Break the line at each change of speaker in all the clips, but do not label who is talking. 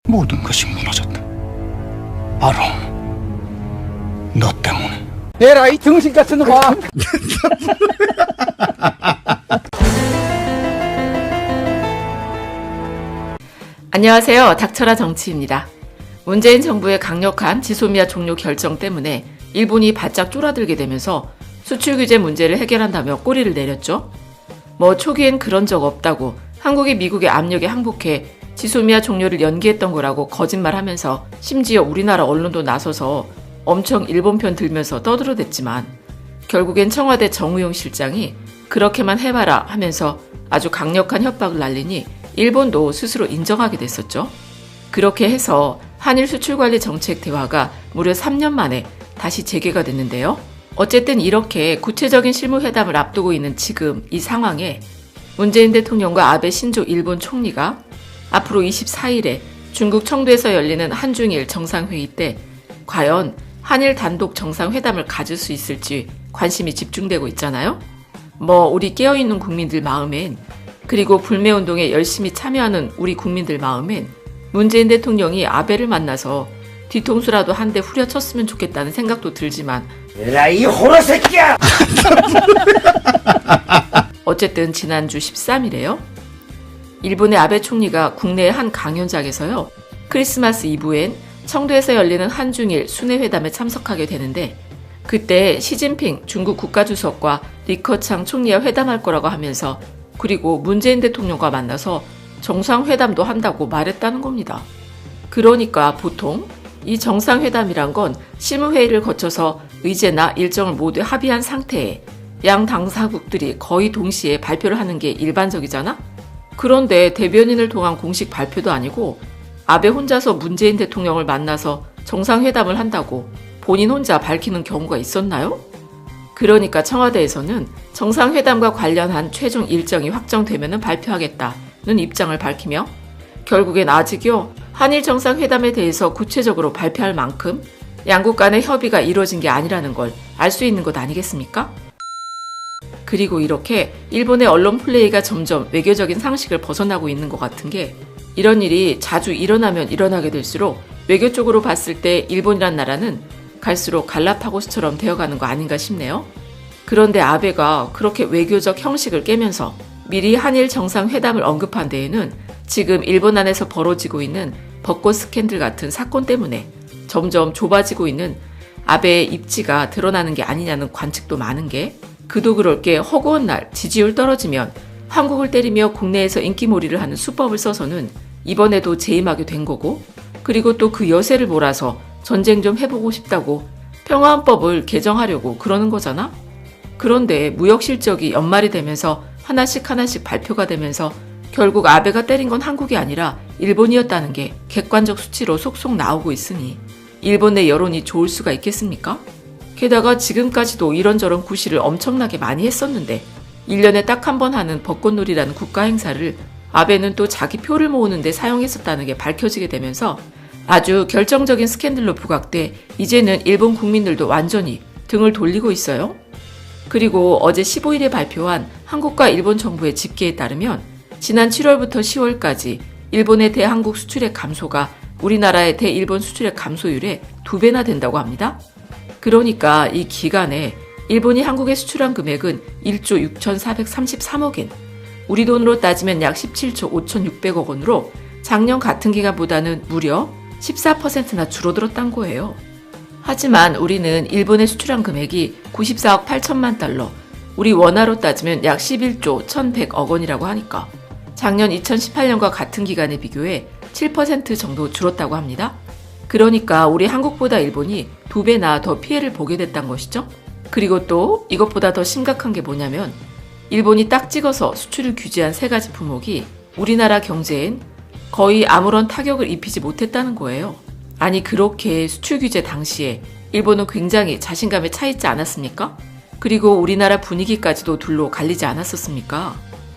모든 것이 무너졌다. 바로 너 때문에.
에라이 정신 같은 놈아.
안녕하세요. 닥쳐라 정치입니다. 문재인 정부의 강력한 지소미아 종료 결정 때문에 일본이 바짝 쫄아들게 되면서 수출 규제 문제를 해결한다며 꼬리를 내렸죠. 초기엔 그런 적 없다고 한국이 미국의 압력에 항복해 지소미아 종료를 연기했던 거라고 거짓말하면서 심지어 우리나라 언론도 나서서 엄청 일본 편 들면서 떠들어댔지만 결국엔 청와대 정우용 실장이 그렇게만 해봐라 하면서 아주 강력한 협박을 날리니 일본도 스스로 인정하게 됐었죠. 그렇게 해서 한일 수출관리 정책 대화가 무려 3년 만에 다시 재개가 됐는데요. 어쨌든 이렇게 구체적인 실무회담을 앞두고 있는 지금 이 상황에 문재인 대통령과 아베 신조 일본 총리가 앞으로 24일에 중국 청두에서 열리는 한중일 정상회의 때 과연 한일 단독 정상회담을 가질 수 있을지 관심이 집중되고 있잖아요. 우리 깨어있는 국민들 마음엔, 그리고 불매운동에 열심히 참여하는 우리 국민들 마음엔 문재인 대통령이 아베를 만나서 뒤통수라도 한 대 후려쳤으면 좋겠다는 생각도 들지만
에라이 호러 새끼야.
어쨌든 지난주 13일에요. 일본의 아베 총리가 국내의 한 강연장에서요. 크리스마스 이브엔 청두에서 열리는 한중일 순회회담에 참석하게 되는데 그때 시진핑 중국 국가주석과 리커창 총리와 회담할 거라고 하면서 그리고 문재인 대통령과 만나서 정상회담도 한다고 말했다는 겁니다. 그러니까 보통 이 정상회담이란 건 실무회의를 거쳐서 의제나 일정을 모두 합의한 상태에 양 당사국들이 거의 동시에 발표를 하는 게 일반적이잖아? 그런데 대변인을 통한 공식 발표도 아니고 아베 혼자서 문재인 대통령을 만나서 정상회담을 한다고 본인 혼자 밝히는 경우가 있었나요? 그러니까 청와대에서는 정상회담과 관련한 최종 일정이 확정되면 발표하겠다는 입장을 밝히며 결국엔 아직요 한일 정상회담에 대해서 구체적으로 발표할 만큼 양국 간의 협의가 이루어진 게 아니라는 걸 알 수 있는 것 아니겠습니까? 그리고 이렇게 일본의 언론 플레이가 점점 외교적인 상식을 벗어나고 있는 것 같은 게 이런 일이 자주 일어나면 일어나게 될수록 외교 쪽으로 봤을 때 일본이란 나라는 갈수록 갈라파고스처럼 되어가는 거 아닌가 싶네요. 그런데 아베가 그렇게 외교적 형식을 깨면서 미리 한일 정상회담을 언급한 데에는 지금 일본 안에서 벌어지고 있는 벚꽃 스캔들 같은 사건 때문에 점점 좁아지고 있는 아베의 입지가 드러나는 게 아니냐는 관측도 많은 게 그도 그럴 게 허구한 날 지지율 떨어지면 한국을 때리며 국내에서 인기몰이를 하는 수법을 써서는 이번에도 재임하게 된 거고 그리고 또 그 여세를 몰아서 전쟁 좀 해보고 싶다고 평화헌법을 개정하려고 그러는 거잖아? 그런데 무역 실적이 연말이 되면서 하나씩 발표가 되면서 결국 아베가 때린 건 한국이 아니라 일본이었다는 게 객관적 수치로 속속 나오고 있으니 일본 내 여론이 좋을 수가 있겠습니까? 게다가 지금까지도 이런저런 구실을 엄청나게 많이 했었는데 1년에 딱 한 번 하는 벚꽃놀이라는 국가 행사를 아베는 또 자기 표를 모으는 데 사용했었다는 게 밝혀지게 되면서 아주 결정적인 스캔들로 부각돼 이제는 일본 국민들도 완전히 등을 돌리고 있어요. 그리고 어제 15일에 발표한 한국과 일본 정부의 집계에 따르면 지난 7월부터 10월까지 일본의 대한국 수출액 감소가 우리나라의 대일본 수출액 감소율의 2배나 된다고 합니다. 그러니까 이 기간에 일본이 한국에 수출한 금액은 1조 6,433억 엔, 우리 돈으로 따지면 약 17조 5,600억 원으로 작년 같은 기간보다는 무려 14%나 줄어들었단 거예요. 하지만 우리는 일본에 수출한 금액이 94억 8천만 달러, 우리 원화로 따지면 약 11조 1,100억 원이라고 하니까 작년 2018년과 같은 기간에 비교해 7% 정도 줄었다고 합니다. 그러니까 우리 한국보다 일본이 2배나 더 피해를 보게 됐단 것이죠. 그리고 또 이것보다 더 심각한 게 뭐냐면 일본이 딱 찍어서 수출을 규제한 3가지 품목이 우리나라 경제엔 거의 아무런 타격을 입히지 못했다는 거예요. 아니 그렇게 수출 규제 당시에 일본은 굉장히 자신감에 차 있지 않았습니까? 그리고 우리나라 분위기까지도 둘로 갈리지 않았었습니까?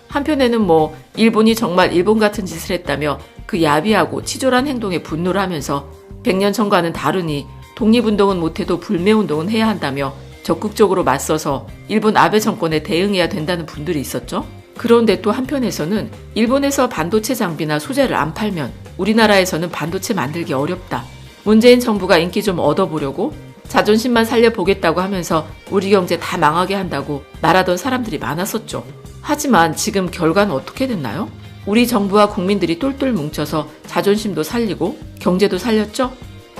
한편에는 일본이 정말 일본 같은 짓을 했다며 그 야비하고 치졸한 행동에 분노를 하면서 100년 전과는 다르니 독립운동은 못해도 불매운동은 해야 한다며 적극적으로 맞서서 일본 아베 정권에 대응해야 된다는 분들이 있었죠. 그런데 또 한편에서는 일본에서 반도체 장비나 소재를 안 팔면 우리나라에서는 반도체 만들기 어렵다. 문재인 정부가 인기 좀 얻어보려고 자존심만 살려보겠다고 하면서 우리 경제 다 망하게 한다고 말하던 사람들이 많았었죠. 하지만 지금 결과는 어떻게 됐나요? 우리 정부와 국민들이 똘똘 뭉쳐서 자존심도 살리고 경제도 살렸죠?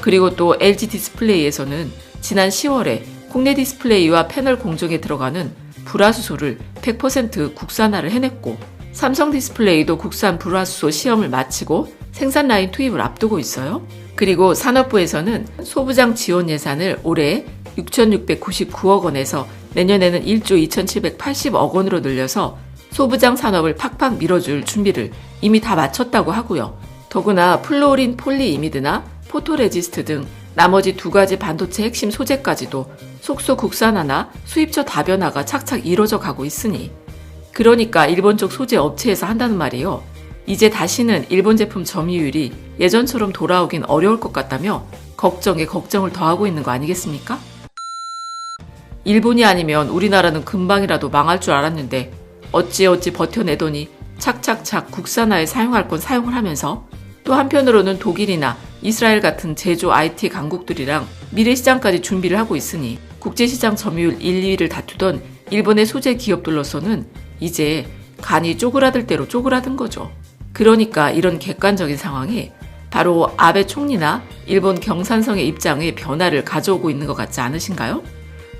그리고 또 LG 디스플레이에서는 지난 10월에 국내 디스플레이와 패널 공정에 들어가는 불화수소를 100% 국산화를 해냈고, 삼성 디스플레이도 국산 불화수소 시험을 마치고 생산 라인 투입을 앞두고 있어요. 그리고 산업부에서는 소부장 지원 예산을 올해 6,699억 원에서 내년에는 1조 2,780억 원으로 늘려서 소부장 산업을 팍팍 밀어줄 준비를 이미 다 마쳤다고 하고요. 더구나 플루오린 폴리이미드나 포토레지스트 등 나머지 2가지 반도체 핵심 소재까지도 속속 국산화나 수입처 다변화가 착착 이뤄져 가고 있으니, 그러니까 일본 쪽 소재 업체에서 한다는 말이요. 이제 다시는 일본 제품 점유율이 예전처럼 돌아오긴 어려울 것 같다며 걱정에 걱정을 더하고 있는 거 아니겠습니까? 일본이 아니면 우리나라는 금방이라도 망할 줄 알았는데 어찌어찌 버텨내더니 착착착 국산화에 사용할 건 사용을 하면서, 또 한편으로는 독일이나 이스라엘 같은 제조 IT 강국들이랑 미래시장까지 준비를 하고 있으니 국제시장 점유율 1, 2위를 다투던 일본의 소재 기업들로서는 이제 간이 쪼그라들 대로 쪼그라든 거죠. 그러니까 이런 객관적인 상황이 바로 아베 총리나 일본 경산성의 입장의 변화를 가져오고 있는 것 같지 않으신가요?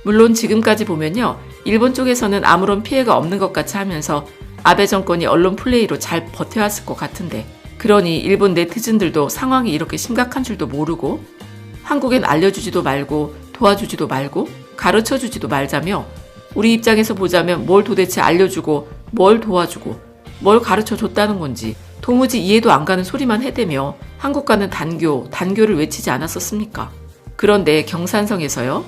물론 지금까지 보면요, 일본 쪽에서는 아무런 피해가 없는 것 같이 하면서 아베 정권이 언론 플레이로 잘 버텨왔을 것 같은데, 그러니 일본 네티즌들도 상황이 이렇게 심각한 줄도 모르고 한국엔 알려주지도 말고 도와주지도 말고 가르쳐주지도 말자며, 우리 입장에서 보자면 뭘 도대체 알려주고 뭘 도와주고 뭘 가르쳐줬다는 건지 도무지 이해도 안 가는 소리만 해대며 한국과는 단교를 외치지 않았었습니까? 그런데 경산성에서요,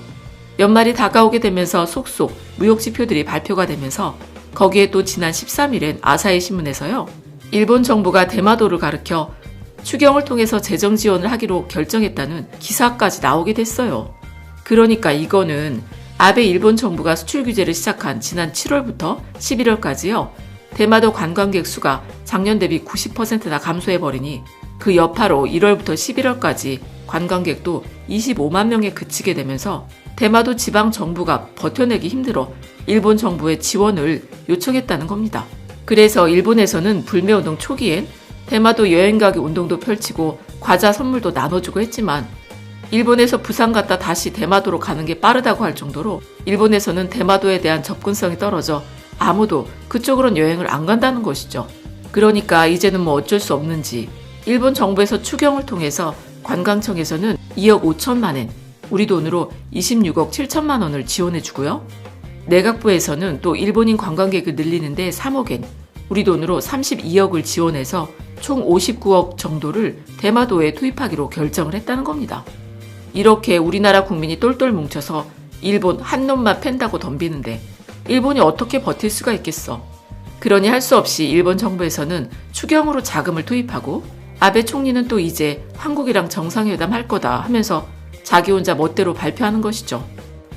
연말이 다가오게 되면서 속속 무역지표들이 발표가 되면서 거기에 또 지난 13일엔 아사히 신문에서요, 일본 정부가 대마도를 가리켜 추경을 통해서 재정 지원을 하기로 결정했다는 기사까지 나오게 됐어요. 그러니까 이거는 아베 일본 정부가 수출 규제를 시작한 지난 7월부터 11월까지요, 대마도 관광객 수가 작년 대비 90%나 감소해버리니 그 여파로 1월부터 11월까지 관광객도 25만 명에 그치게 되면서 대마도 지방 정부가 버텨내기 힘들어 일본 정부의 지원을 요청했다는 겁니다. 그래서 일본에서는 불매운동 초기엔 대마도 여행가기 운동도 펼치고 과자 선물도 나눠주고 했지만, 일본에서 부산 갔다 다시 대마도로 가는 게 빠르다고 할 정도로 일본에서는 대마도에 대한 접근성이 떨어져 아무도 그쪽으로는 여행을 안 간다는 것이죠. 그러니까 이제는 뭐 어쩔 수 없는지 일본 정부에서 추경을 통해서 관광청에서는 2억 5천만 엔, 우리 돈으로 26억 7천만 원을 지원해주고요. 내각부에서는 또 일본인 관광객을 늘리는데 3억 엔, 우리 돈으로 32억을 지원해서 총 59억 정도를 대마도에 투입하기로 결정을 했다는 겁니다. 이렇게 우리나라 국민이 똘똘 뭉쳐서 일본 한 놈만 팬다고 덤비는데 일본이 어떻게 버틸 수가 있겠어. 그러니 할 수 없이 일본 정부에서는 추경으로 자금을 투입하고, 아베 총리는 또 이제 한국이랑 정상회담 할 거다 하면서 자기 혼자 멋대로 발표하는 것이죠.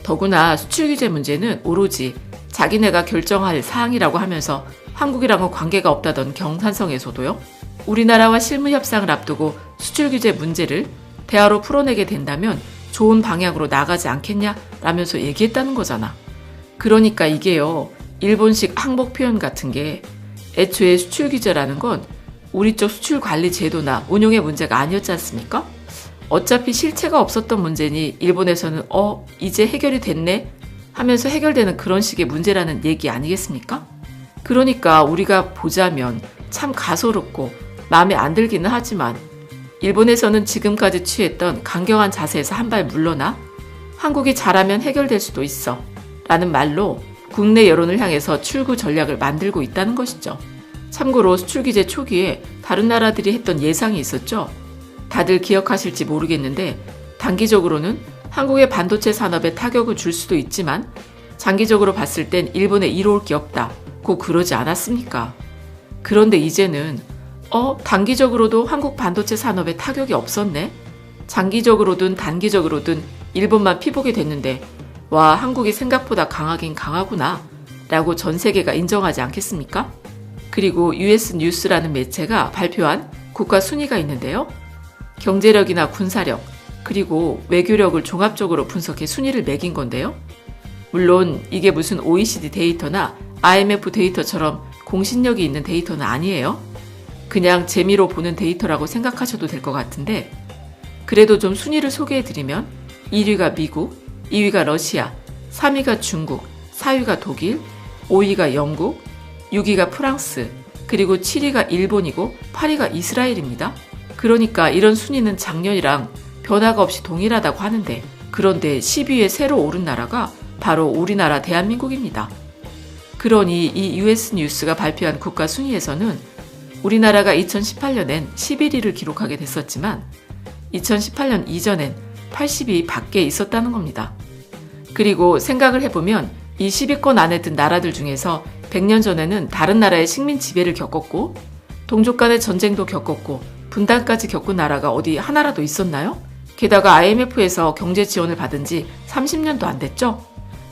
더구나 수출 규제 문제는 오로지 자기네가 결정할 사항이라고 하면서 한국이랑은 관계가 없다던 경산성에서도요, 우리나라와 실무 협상을 앞두고 수출 규제 문제를 대화로 풀어내게 된다면 좋은 방향으로 나가지 않겠냐 라면서 얘기했다는 거잖아. 그러니까 이게요, 일본식 항복 표현 같은 게 애초에 수출 규제라는 건 우리 쪽 수출 관리 제도나 운용의 문제가 아니었지 않습니까? 어차피 실체가 없었던 문제니 일본에서는 이제 해결이 됐네 하면서 해결되는 그런 식의 문제라는 얘기 아니겠습니까? 그러니까 우리가 보자면 참 가소롭고 마음에 안 들기는 하지만, 일본에서는 지금까지 취했던 강경한 자세에서 한 발 물러나 한국이 잘하면 해결될 수도 있어 라는 말로 국내 여론을 향해서 출구 전략을 만들고 있다는 것이죠. 참고로 수출 규제 초기에 다른 나라들이 했던 예상이 있었죠. 다들 기억하실지 모르겠는데 단기적으로는 한국의 반도체 산업에 타격을 줄 수도 있지만 장기적으로 봤을 땐 일본에 이로울 게 없다 고 그러지 않았습니까? 그런데 이제는 단기적으로도 한국 반도체 산업에 타격이 없었네? 장기적으로든 단기적으로든 일본만 피보게 됐는데 와, 한국이 생각보다 강하긴 강하구나 라고 전 세계가 인정하지 않겠습니까? 그리고 US 뉴스라는 매체가 발표한 국가 순위가 있는데요. 경제력이나 군사력, 그리고 외교력을 종합적으로 분석해 순위를 매긴 건데요. 물론 이게 무슨 OECD 데이터나 IMF 데이터처럼 공신력이 있는 데이터는 아니에요. 그냥 재미로 보는 데이터라고 생각하셔도 될 것 같은데, 그래도 좀 순위를 소개해드리면 1위가 미국, 2위가 러시아, 3위가 중국, 4위가 독일, 5위가 영국, 6위가 프랑스, 그리고 7위가 일본이고 8위가 이스라엘입니다. 그러니까 이런 순위는 작년이랑 변화가 없이 동일하다고 하는데, 그런데 10위에 새로 오른 나라가 바로 우리나라 대한민국입니다. 그러니 이 US 뉴스가 발표한 국가 순위에서는 우리나라가 2018년엔 11위를 기록하게 됐었지만 2018년 이전엔 80위 밖에 있었다는 겁니다. 그리고 생각을 해보면 이 10위권 안에 든 나라들 중에서 100년 전에는 다른 나라의 식민 지배를 겪었고 동족 간의 전쟁도 겪었고 분단까지 겪은 나라가 어디 하나라도 있었나요? 게다가 IMF에서 경제 지원을 받은 지 30년도 안 됐죠?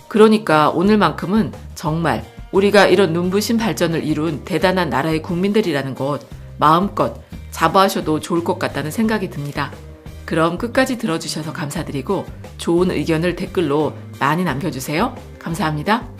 그러니까 오늘만큼은 정말 우리가 이런 눈부신 발전을 이룬 대단한 나라의 국민들이라는 것 마음껏 자부하셔도 좋을 것 같다는 생각이 듭니다. 그럼 끝까지 들어주셔서 감사드리고 좋은 의견을 댓글로 많이 남겨주세요. 감사합니다.